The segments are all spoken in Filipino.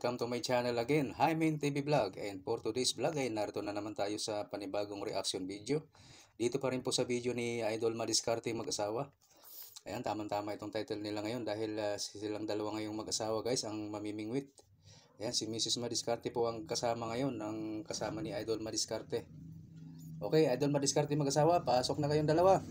welcome to my channel again, Hymen TV Vlog. And for today's vlog ay narito na naman tayo sa panibagong reaction video. Dito pa rin po sa video ni Idol Madiskarte mag-asawa. Ayan, tamang-tama itong title nila ngayon dahil silang dalawa ngayong mag-asawa guys ang mamimingwit. Ayan, si Mrs. Madiskarte po ang kasama ngayon, ang kasama ni Idol Madiskarte. Okay, Idol Madiskarte mag-asawa, pasok na kayong dalawa.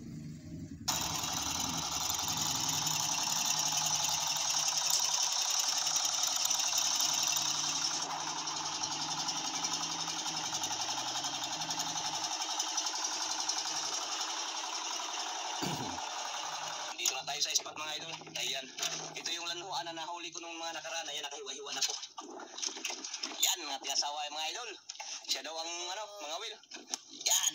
Dito na tayo sa spot mga idol. Ayan. Ito yung lanhuan na nahuli ko nung mga nakaraan. Ayan, nakahiwa-hiwa na po. Yan, mga tinasawa yung mga idol. Siya daw ang mga will. Yan.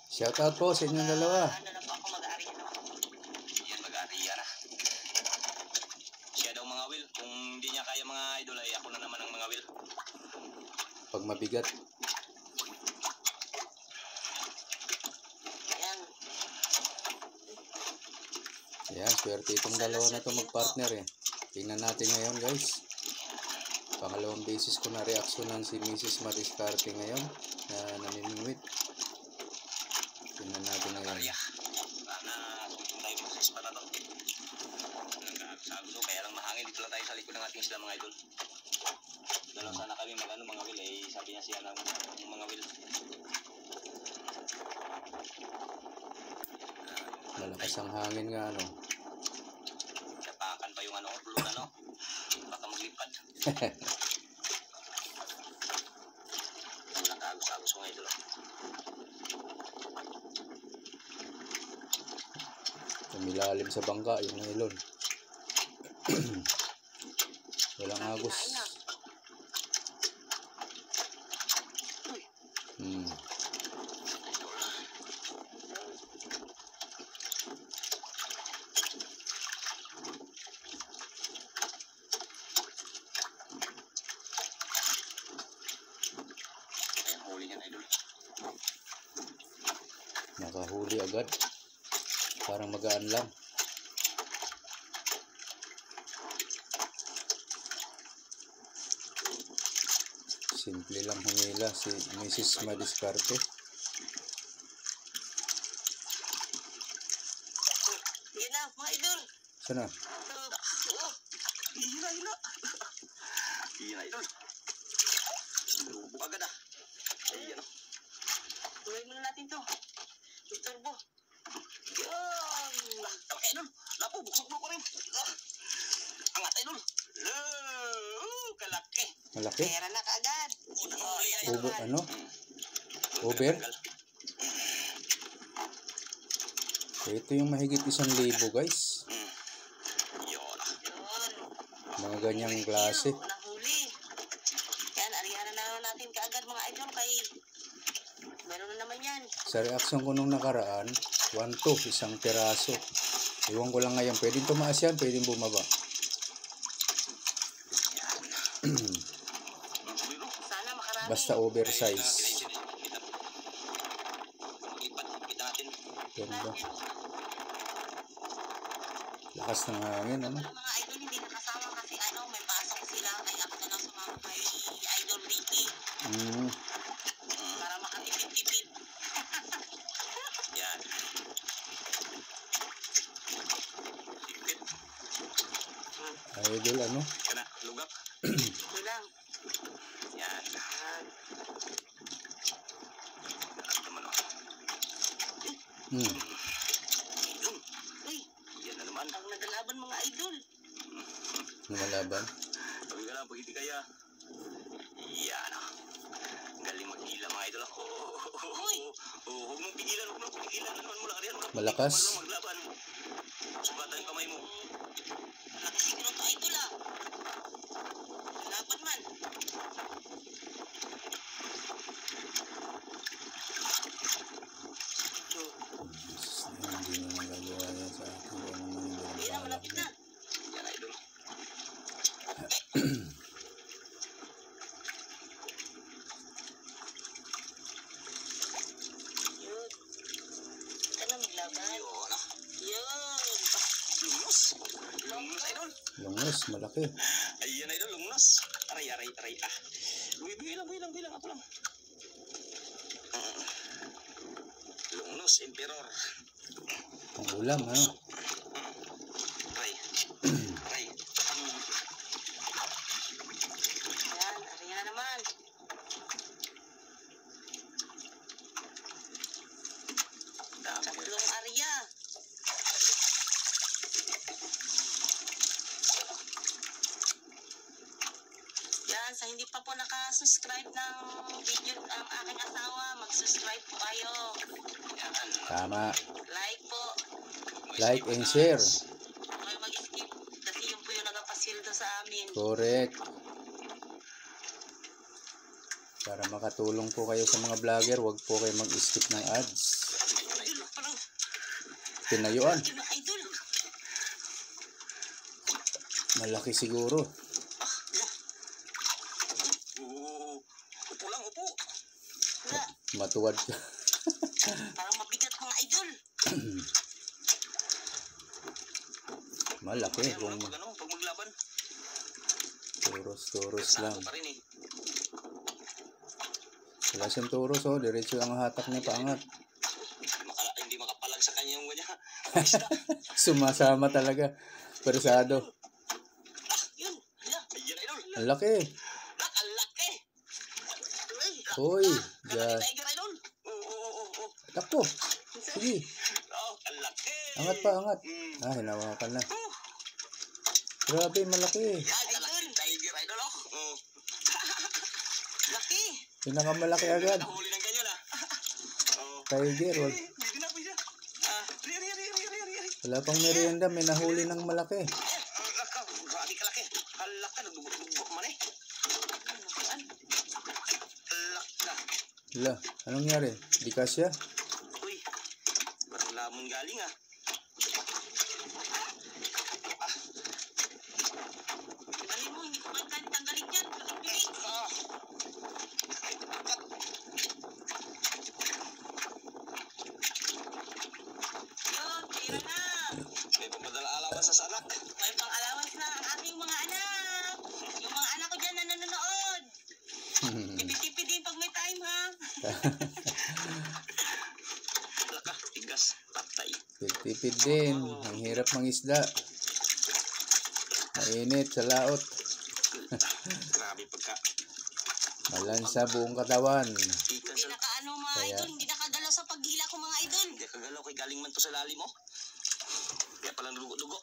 Shout out po sa inyong dalawa. Ano na po ako mag-aariya na. Yan, mag-aariya na. Siya daw mga will. Kung hindi niya kaya mga idol ay ako na naman ang mga will. Pag mabigat. Ayan, swerte itong dalawa na to mag-partner eh. Tingnan natin ngayon guys. Pangalawang beses ko na reaksyonan si Mrs. Madiskarte ngayon na namimingwit. Tingnan natin ngayon. Sana tayo po sa spot na to. Nagkakasaguso, kaya lang mahangin. Dito lang tayo sa likod ng ating isla mga idol. Dalaw sana kami mga will eh. Sabi niya siya ng mga will. Malakas ang hangin nga Tapakan pa yung pulutan baka maglipad. Walang kaagos-agos mga idol. Tumilalim sa bangka yung nylon. Walang agos. Nakahuli agad. Parang magaan lang. Simple lang humila si Mrs. Madiskarte. Yan na mga idol. Sana? Hila. Hila idol. Lubog agad Ayan Tuloy muna natin to. Turbo. Yan. Okay idol. Lapo, buksok mo ko rin. Angat idol. Kalaki. Malaki? Pera na kaagad. Over? Ito yung mahigit 1,000 guys. Yun. Mga ganyang klase. Nahuli. Yan, ariyanan na natin kaagad mga idol kay meron na naman yan. Sa reaksyon ko nung nakaraan, 1-2, isang piraso. Iwan ko lang ngayon, pwedeng tumaas yan, pwedeng bumaba. Basta oversize. Ganda. Lakas ng hangin, Mga idol hindi nakasama kasi may pasok sila kaya ako na lang sumama kay Idol Ricky. Para makatipid-tipid. Yan. Idol Kana, lugak. Ito lang. Yan. Uy, yan na naman. Ang nagalaban mga idol. Lumalaban. Sabi ka lang, pag hindi kaya. Yan galing maghila mga idol. Huwag mong pigilan. Malakas. Maglaban. Sugatan yung kamay mo. Malaki siguro to idol laban man. Hindi na magagawa yan sa akin. Hindi na, malapit na. Yan idol. Yun. Ika na maglaban. Yun. Lungos idol. Lungos, malaki. Ayan idol, lungos. Aray. Ah. Bilang. Ako lang. Lungnos, Emperor. Ang ulam, ha? Aray. Ayan, aray na naman. Dami. Tatlong arya. Yan, sa hindi pa po nakasubscribe ng video ang aking asawa, mag-subscribe po kayo. Yan. Tama. Like po. Like and share. Huwag kayo mag-skip kasi yun po yung nagapasildo sa amin. Correct. Para makatulong po kayo sa mga vlogger, wag po kayo mag-skip ng ads. Idol, parang Tinayuan. idol. Malaki siguro. Upo lang, upo. Wala, Matuwad ka. parang mabigat mga idol. Malaki. Kaya mo Kung lang pag maglaban. turos lang. Sako pa rin eh. Wala siyang turos, oh. Diretso ang hatak niya paangat. Hindi makapalag sa kanya yung ganyan. Isda. Sumasama talaga. Persado. Yun, hala. Ayan, idol. Ang laki. Ang laki. Hoy. Kala Ja. ni Tiger, idol. Oo. Takpo. Sige. Ang laki. Angat pa, angat. Mm. Ah, hinawakan na. Grabe, malaki. Yan, kalaki Tiger, idol. Oh. Laki. Pinakamalaki agad. Nahuli ng ganyan ah. Oh. Tiger. Hindi na po siya. Ri. Wala pang merienda. May nahuli ng malaki. Grabe kalaki. Halaka, nagdubok man eh. Halaka. Wala. Anong nangyari? Di kasya? Uy, parang lamon galing ah. Tanggalin mo, hindi ko tanggalin yan. Laking bilis. Ah. Yun, tira na. May papadala alawan sa anak. May pang-allowance na ang aking mga anak. Yung mga anak ko dyan na nanonood. Tipi-tipi din pag may time, ha? Halaka, tigas, patay. Tipid din. Ang hirap mangisda. Mainit sa laot. Grabe pagka. Malansa buong katawan. Ikan Hindi sa... nakaano mga Kaya- idol. Hindi nakagalaw sa paghila ko mga idol. Hindi kagalaw kay galing man to sa lalim mo. Kaya palang dugo-dugo.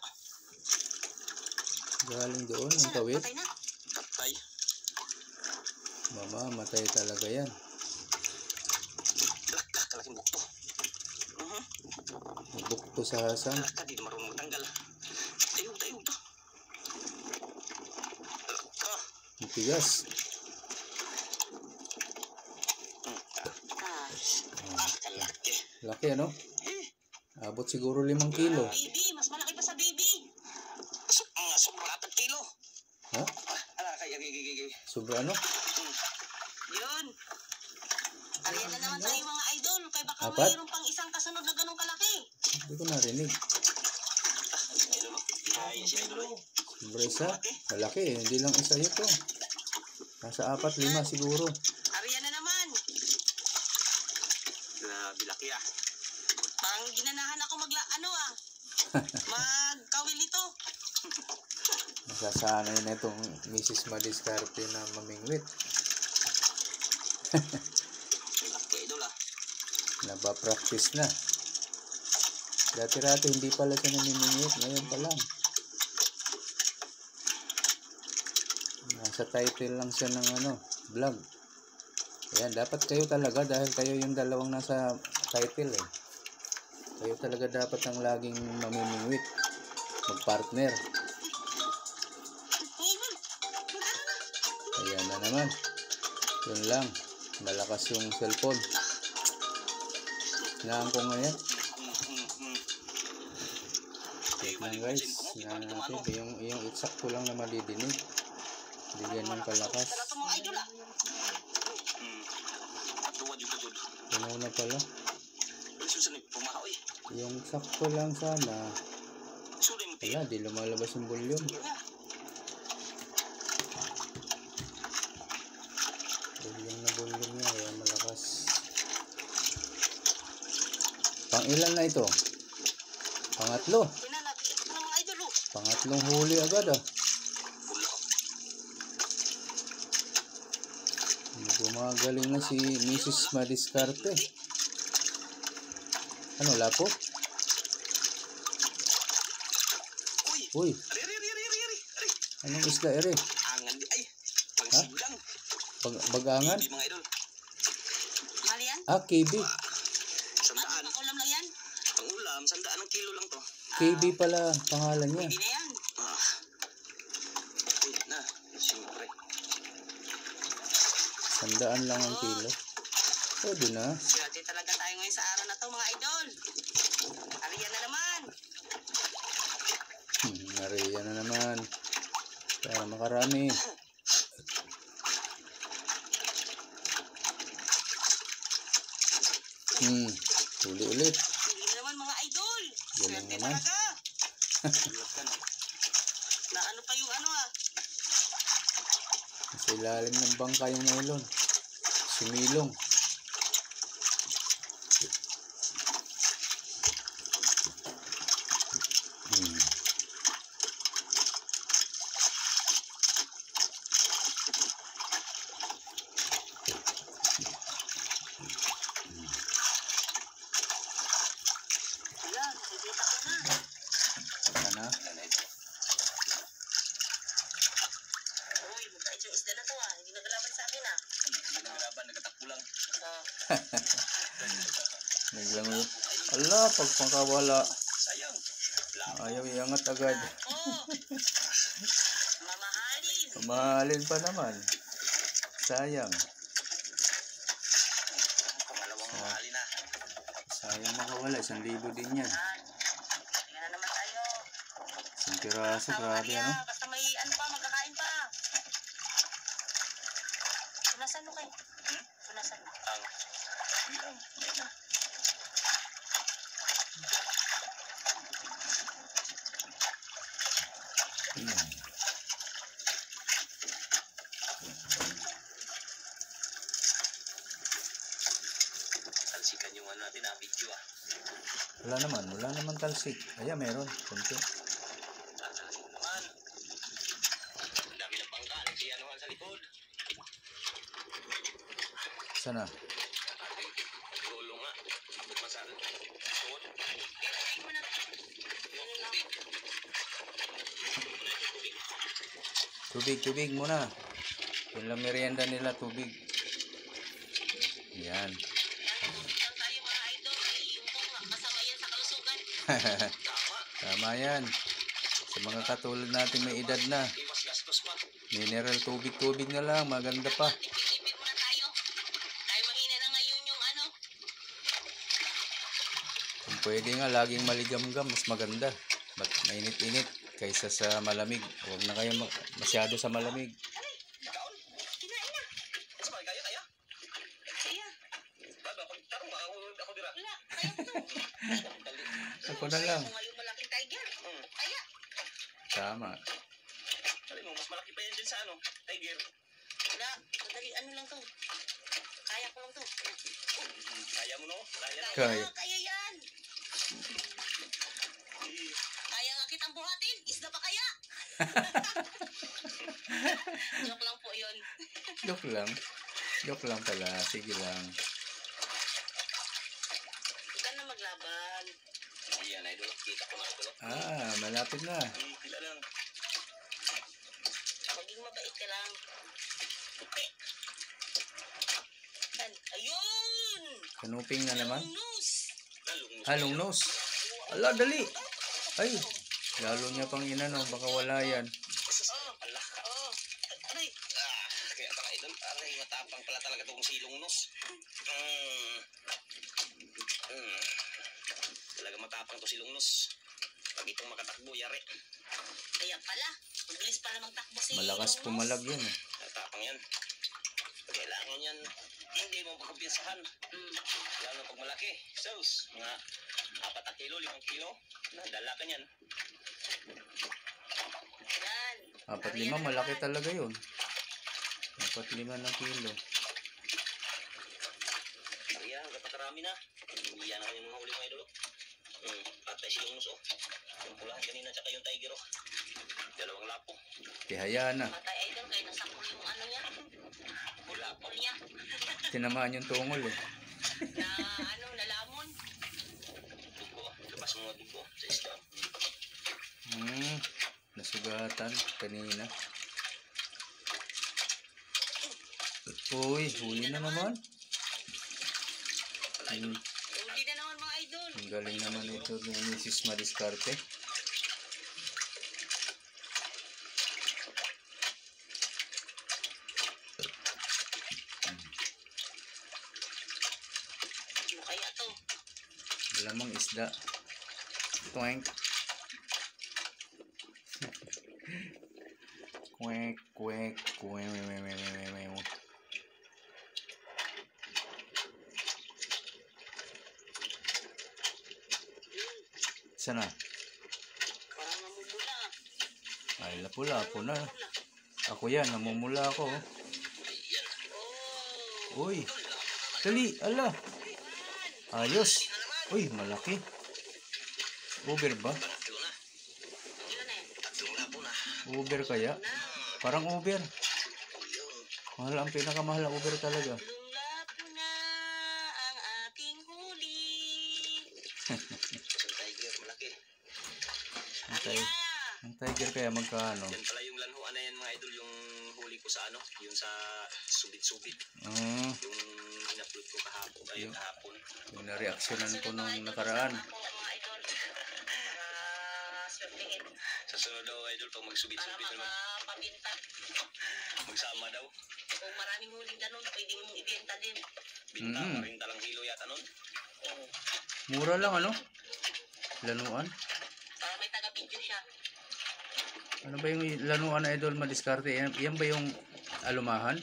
Galing doon. Ang Isa na, kawit. patay na. Patay. Mamamatay talaga yan. Halaka, kalaking bukto. Bukto sa hasang. Halaka, di na marunong magtanggal. Tayo to. Halaka. Ang tigas. Kalaki. Laki ano? Abot siguro 5 kilo. Baby, mas malaki pa sa baby. Sobrang 4 kilo. Ha? Kaya. Sobra ano? Yun. Ariyan na naman tayo mga idol. Kaya baka 4? mayroon pang isang kasunod na ganong kalaki. Hindi ko narinig. Idol. Ay, si idol. Sobra isa. Malaki eh. Hindi lang isa ito. Nasa 4, 5 siguro. Ariyan na naman. Grabe laki ah. Parang ginanahan ako magkawil ito. Nasasanay na itong Mrs. Madiskarte na mamingwit. Laki idol ah. Nabapractice na. Dati-rati hindi pala siya namimingwit. Ngayon pa lang. Nasa title lang siya ng vlog. Ayan, dapat kayo talaga dahil kayo yung dalawang nasa title eh. Kayo talaga dapat ang laging mamimingwit. Magpartner. Ayan na naman. Yun lang. Malakas yung cellphone. Hinaan ko ngayon. Wait lang guys. Hinaan natin. Yung eksakto lang na madidinig. Hindi ganyan kalakas. Ito mga idol ah. Tuwad yung kadul. Puno na pala. Susunod, pumahaw eh. Yung sakto lang sana. Sulit mo Wala, di lumalabas yung volume. Bulyong niya, kaya malakas. Pang ilan na ito? Pangatlo. Pinanapit ko ng mga idol. Pangatlong huli agad ah. Gumagaling na si Mrs. Madiskarte. Ano, lapo? Uy, Ari. anong isda ere? Angan di ay. Pangsigang. Bagangan? Hindi mga idol. Mali yan? KB. Sandaan. Ulam lang yan? Pangulam, sandaan ang kilo lang to. KB pala pangalan niya. Hindi na yan. Ah. Wait na. Siyempre. 100 lang ang kilo. Pwede na. Swerte talaga tayo ngayon sa araw na to mga idol. Ariyan na naman. Nariya na naman. Para makarami. Huli ulit. Hindi na naman mga idol. Galing Swerte naman. talaga. Na ano pa yung ano ah. Sa ilalim ng bangka yung nylon. Sumilong. Wala, nakikita ko na. Sana. Uy, mabait yung isda na to ah. Hindi naglaban sa akin ah. Naglaban, nagtatakbo lang. Biglang ala, pagpangkawala. Sayang. Ayaw iangat agad. Oh. Mamahalin. Mahalin pa naman. Sayang. Pangalawang mahali na. Sayang makawala. 1,000 din yan. Tingnan na naman tayo. Isang piraso, grabe Maria, ano. basta may ano pa, magkakain pa. Punasan mo kayo. Punasan mo. Talsikan yung ano natin na video ah. Wala naman talsik. Ayan, meron. Kunti. Tatalsik naman. Ang dami ng bangka. Nagsiyanuhan sa likod. Sana. Lolo nga. Abot masal. Suot. Tubig muna. Yun lang merienda nila, tubig. Yan. Yan tayo mga idol. Yung kasama yan sa kalusugan. Tama yan. Sa mga katulad natin may edad na. Iwas gastos pa. Mineral tubig na lang. Maganda pa. Tipid muna tayo. Tayo mahina na ngayon yung ano. Kung pwede nga, laging maligamgam. Mas maganda. Mainit-init kaysa sa malamig. Huwag na kayo masyado sa malamig. Kaon. Kinain na. Asa ba? Kaya? Kaya. Baba, pagtarong ako dira. Wala. Kaya ko to. Ako na lang. Kung ngayon malaking tiger. Kaya. Tama. Sabi mo, mas malaki pa yan dyan sa ano, tiger. Wala. Madali ano lang to. Kaya ko lang to. Kaya mo no? Kaya no? Kaya. Kaya yan. Kaya nga kitang buhatin. Isda pa kaya? Joke lang po yun. Joke lang. Joke lang pala. Sige lang. Huwag ka na maglaban. Ayan, idol. Kita ko na ito. Malapit na. Pila lang. Maging mabait ka lang. Yan. Ayun! Kanuping na naman. Nus! Halong nose. Ala, dali. Ay, lalo niya pang inano. Baka wala yan. Oh! Oh! Aray! Kaya pala idol. Aray, matapang pala talaga itong silong nos. Talaga matapang to silong nos. Pag itong makatakbo, yari. Kaya pala. Mabilis pala magtakbo si Malakas Nus. pumalag yun. Matapang yan. Kailangan yan. Hindi mo pagkumpiyasahan. Lalo pag malaki. Sus, mga 4 na kilo, 5 kilo. Dala ka niyan. Yan. 4-5, malaki talaga yun. 4-5 na kilo. marami na. Yan na kami mga huli mga idol. Patay silong muso. Yung pulahan kanina tsaka yung tiger. Dalawang lapo. Tihaya na. Matay idol kayo nasakol yung ano niya. Bulapol niya. Tinamaan yung tungol eh. Na ano, nalamon. Dugo. Labas mga dugo sa isda. Nasugatan kanina. Uy, huli na naman. Huli na naman mga idol. Ang galing naman ito ni Mrs. Madiskarte. Ano kaya to? Lamang isda. Twink. Kwek, kwek, kwek. Sana? Parang namumula. Ay, lapu-lapo na. Ako yan, namumula ako. Oh. Uy, dali, ala. Ayos. Uy, malaki. Uber ba? Tatlo na. Ilan na yan? Tatlong lapo na. Uber kaya? Parang Uber. Yun. Mahal, ang pinakamahal ang Uber talaga. Lulapo na ang ating huli. Isang tiger malaki. Ang tiger kaya magkano? Yan pala yung lanhuan na yan mga idol. Yung huli ko sa ano. Yung sa subit-subit. Ah, Yung in-upload ko kahapon. Ayun kahapon. yung na-reaksyonan ko nung nakaraan. Ako, mga idol. Swertihin. Sa sunod daw idol pag Para magsubit-subit naman. makapabinta. Magsama daw. Kung maraming huling ganun, pwede mong ibenta din. Binta 40 lang kilo yata nun. Oo. Mura lang ano? Lanuan? Para may taga-video siya. Ano ba yung lanuan na Idol Madiskarte? Yan ba yung alumahan?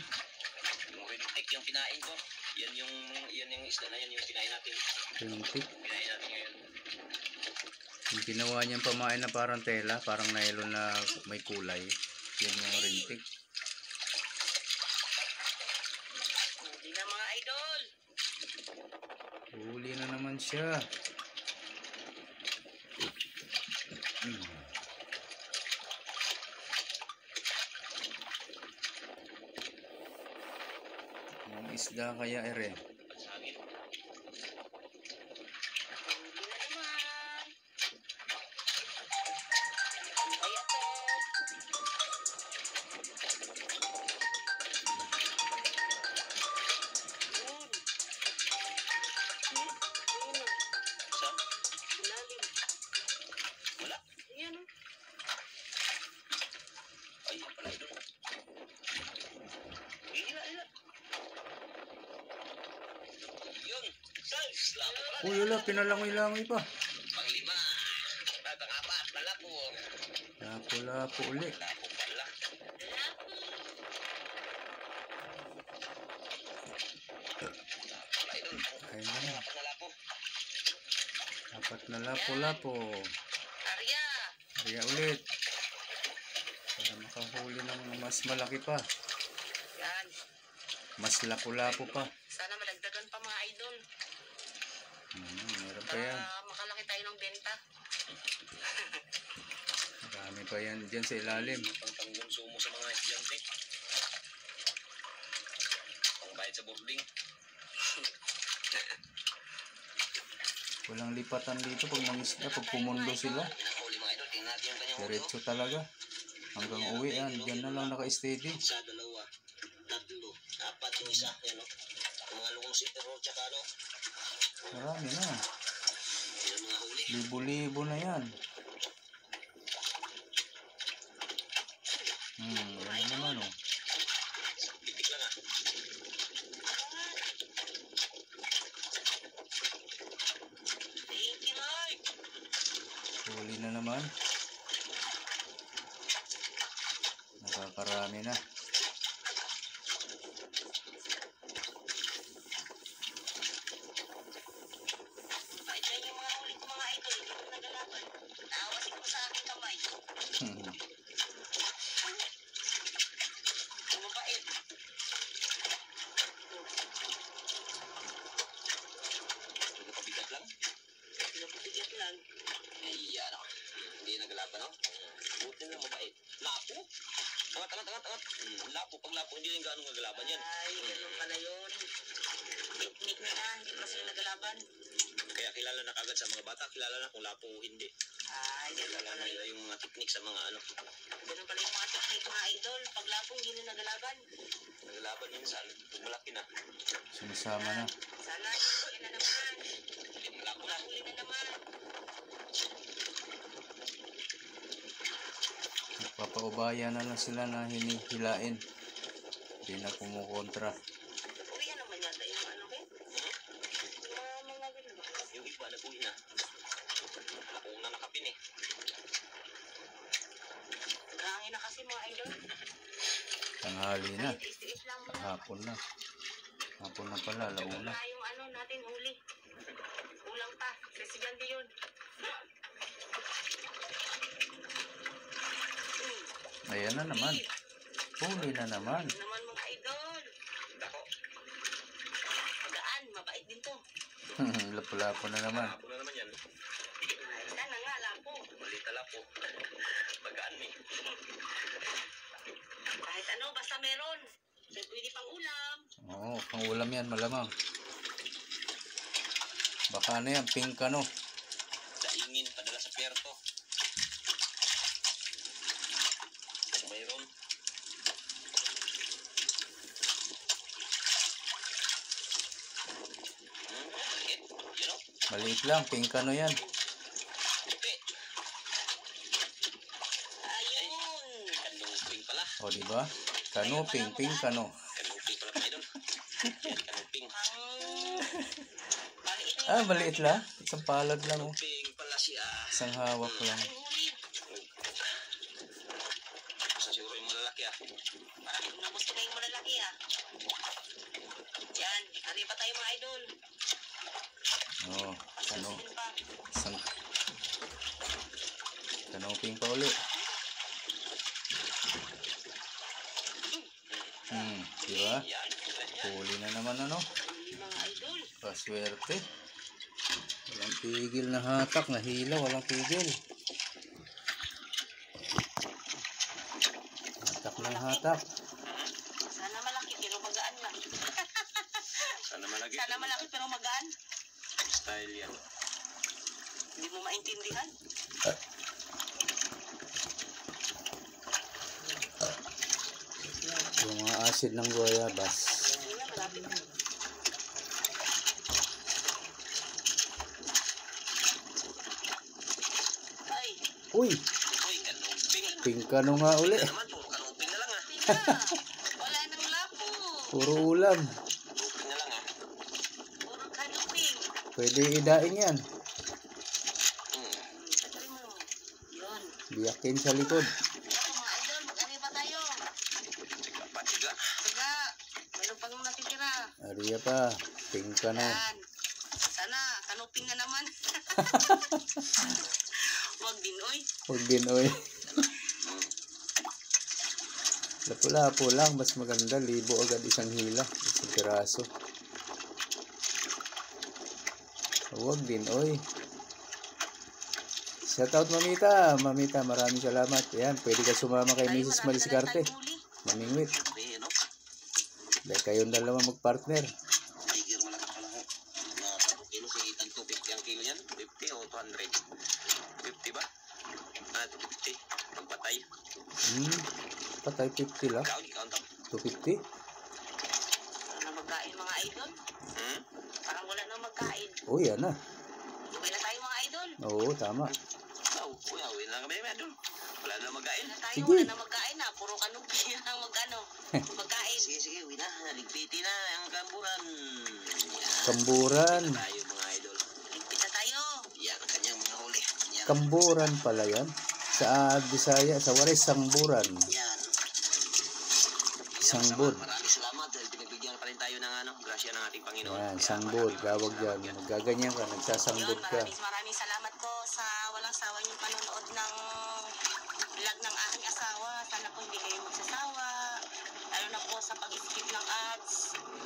Yung red tick yung pinain ko. Yan yung isda na yan yung pinain natin. Tintik. Pinain natin ngayon. Yung ginawa niyang pamain na parang tela, parang nylon na may kulay. Yan yung rintik. Huli na mga idol. Huli na naman siya. Ang isda kaya ere. Sagit. Huli na naman. Kaya to. Yun. Yun. Saan? Ilalim. Wala. Ayan o. Ay, yan pala idol. Hila. Yun. Size. Lapo pala. Uy, wala, pinalangoy-langoy pa. Pang-5. Ay, pang-4. Palapo. Lapo-lapo uli. Lapo pala. Wala idol. Ayun na. Apat na lapo. Apat na lapo-lapo. Arya. Kaya ulit. Para makahuli ng mas malaki pa. Yan. Mas lapo-lapo pa. Sana malagdagan pa mga idol. Meron pa yan. Para makalaki tayo ng benta. Marami pa yan dyan sa ilalim. Pang-consumo sa mga estudyante. Pang-bayad sa boarding. Walang lipatan dito pag nangisda, pag pumundo sila. Pinakahuli mga idol. Tingnan natin yung kanyang ulo. Diretso talaga. Hanggang uwi yan. Diyan na lang naka-steady. Isa, dalawa, tatlo, apat yung isa. Yan o. Yung mga lukong sitero, tsaka ano. Marami na. Yan ang mga huli. Libo-libo na yan. Ano naman oh. Pitik lang ah. Thank you, Lord. Huli na naman. Nakakarami na. Kahit yan yung mga huli ko mga idol, hindi ko nagalaban. Naawasin ko sa aking kamay. Ang mabait. lapo. Angat. Lapo, pag lapo, hindi rin gaano nagalaban yan. Ay, ganun pala yun. Technique nila, hindi pa sila nagalaban. Kaya kilala na kagad sa mga bata, kilala na kung lapo o hindi. Ay, ganun Kilala pala na nila yun. yung mga technique sa mga ano. Ganun pala yung mga technique mga idol. Pag lapong, hindi na nagalaban. Nagalaban minsan, pag malaki na. Sumasama na. Sana, huli na naman. Malako na. Huli na naman. Papaubaya na lang sila na hinihilain. Hindi na kumukontra. Uwi na naman yata yung ano eh. Yung mga ganun ba? Yung iba, nag-uwi na. Kung na nakapin eh. Hangin na kasi mga idol. Tanghali na. Tiis-tiis lang muna. Hapon na. Hapon na pala, launa. Na yung ano natin huli. Ulang pa. Presidente yun. Ayan na naman. Huli na naman. Ano naman mga idol. Dako. Magaan, mabait din to. Lapu-lapo na naman. Lapo na naman yan. Ay, sana nga, lapo. Malita lapo. Magaan eh. Kahit ano, basta meron. So, pwede pang ulam. Oo, pang ulam yan, malamang. Baka na yan, pink ano. Daingin, padala sa perto. Mayroon. Bakit? You know? Maliit lang, pink ano yan. Puti. Ayun. Kanuping pala. O, diba? Kano, pink, pink, kano. Kanuping pala mga idol. Yan, kanuping. Maliit na Ah, maliit lang. Isang palad lang. Oh. Kanuping pala siya. Isang hawak lang. yung huli. Basta siguro yung malalaki ah. Parang nagusto kayong malalaki ah. Yan, hari pa tayo mga idol. Oo, kano. Susunod pa. Isang kanoping pa uli. Diba? Yan, ganyan. Huli na naman ano. Huli mga idol. Paswerte. Walang tigil na hatak, nahila, walang tigil. Hatak ng hatak. Sana malaki pero magaan lang. Sana malaki. Sana malaki pero magaan. Style yan. Hindi mo maintindihan. Yung mga acid ng guayabas. Hindi na, malapit na. Ay, Uy, Uy, kanuping. pink ano nga uli. Naman, puro kanuping na lang ah. tina. Wala nang lapo. Puro ulam. Kanuping na lang ah. Puro kanuping. Pwede idaing yan. Tatry mo. Yun. Biyakin sa likod. Ako mga idol, mag-ari pa tayo. Tiga pa, tiga. Tiga, mayroon pang natitira. Ariya pa, pink ano. Yan. Sana, kanuping na naman. Wag din, oy. Huwag din oy. Lapu-lapo lang, mas maganda. Libo agad isang hila. Isang piraso. Huwag din oy. Shoutout Mamita. Mamita, maraming salamat. Yan, pwede ka sumama kay Tayo, Mrs. marami Maliscarte. na lang tayong huli. Mamingwit. Hindi, no? Dahil kayong dalawa magpartner. Tiger, malaki pala ho. Mga 10 kilo, sige, tag 250 ang kilo yan. 50 o 200? 50 ba? Ah, 250. Pagpatay. Patay 50 lang. Ikaw, ikaw, 250. Wala na magkain mga idol. Parang wala na magkain. Oh, yan na. Uwi na tayo mga idol. Oo, tama. Kuya, uwi na kami, medol. Wala na magain. Wala na tayo, Sige. wala na magkain na. Puro kanupi ang magkano. Magkain. Sige, sige, uwi na. Ligpiti na ang kamburan. Yan. Kamburan. Tayo mga idol. Ligpit na tayo. Yan ang kanyang mga huli. Yan. Kamburan pala yan. Sa Bisaya, sa Waray, Sangburan. Yan. Sangbod. Maraming salamat dahil pinagbigyan pa rin tayo ng ano, grasya ng ating Panginoon. Yan, Kaya sangbod. maraming Gawag yan. salamat Nagaganyan ka, Yun, nagsasangbod ka. maraming salamat po sa walang sawa niyong panonood ng vlog ng aking asawa. Sana po hindi kayo magsasawa. Lalo na po sa pag-skip ng ads.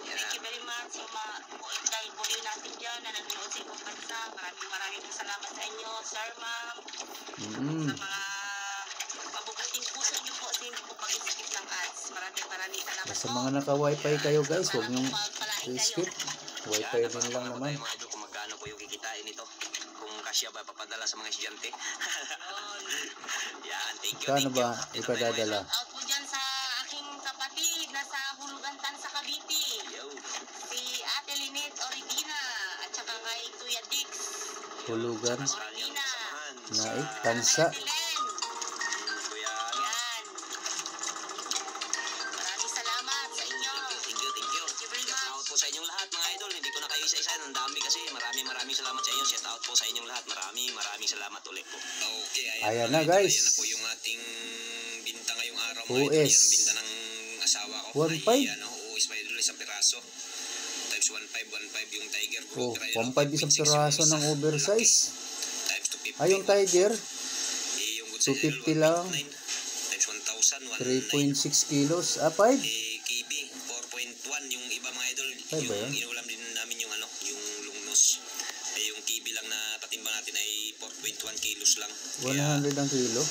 Thank you very much. Yung mga dahil bulyo natin dyan na nanonood sa ibang bansa. Maraming salamat sa inyo, sir, ma'am. Sa mga mabubuting puso niyo po sa Sa mga naka-wifi kayo guys, huwag niyong Pagpalain kayo. i-skip. Wifi Yan, din lang napapala ko naman. tayo mga idol kung magkano po yung kikitain nito. Kung kasya ba papadala sa mga estudyante. Yan, thank you. Kano thank you. ba Ito na ipadadala? Out po dyan sa aking kapatid na sa Hulugantan sa Cavite. Yo. Si Ate Lynette Origina at saka kay Kuya Dix Hulugan Sa kanyang kasamahan. na Sa- tansa. Ate Len. Kuya, ano? Yan. Maraming salamat sa inyo. Thank you, thank you. Thank you very Shout out much. po sa inyong lahat mga idol. Hindi ko na kayo isa-isa. Ang dami kasi. Maraming salamat sa inyo. Shout out po sa inyong lahat. Maraming salamat ulit po. Okay, Ayan na, guys. Ayan na po yung ating binta ngayong araw. OS. Mga idol. Yan, binta ng asawa ko. 1.5. Ay, ano, OS pa idol, isang piraso. Times 1.5 yung Tiger Oh, Group. 1.5 isang piraso ng oversize. Times 250. Ay, yung Tiger, Yung good 250 lang. Times 1,000. 3.6 kilos. 5? KB 4.1 yung iba mga idol. Ay, ba yan? Yung inulam din namin yung ano, yung lungnos. Yung KB lang na patimbang natin ay 4.1 kilos lang. 100 ang kilo.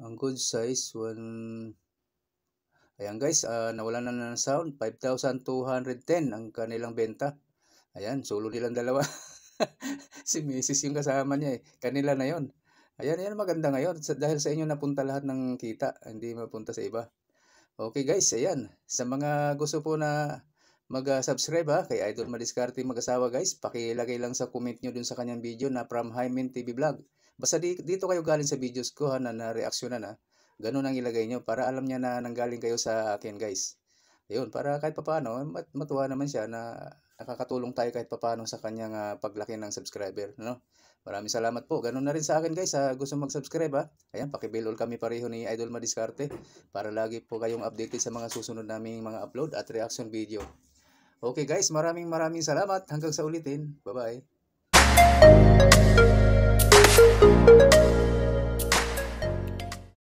Ang good size, 1... Ayan guys, nawalan na ng sound. 5,210 ang kanilang benta. Ayan, solo nilang dalawa. Si Mrs. yung kasama niya eh. Kanila na yon. Ayan, maganda ngayon. Dahil sa inyo napunta lahat ng kita. Hindi mapunta sa iba. Okay guys, ayan. Sa mga gusto po na mag-subscribe kay Idol Madiskarte Mag-asawa guys, pakilagay lang sa comment nyo dun sa kanyang video na from Hymen TV Vlog. Basta dito kayo galing sa videos ko na reaksyonan Ganun ang ilagay nyo para alam niya na nanggaling kayo sa akin guys. Ayun, para kahit papaano, matuwa naman siya na nakakatulong tayo kahit papaano sa kanyang paglaki ng subscriber. No? Maraming salamat po. Ganun na rin sa akin guys. Gusto mag-subscribe Ayan, pakibell all kami pareho ni Idol Madiskarte para lagi po kayong updated sa mga susunod naming mga upload at reaction video. Okay guys, maraming salamat. Hanggang sa ulitin. Bye-bye.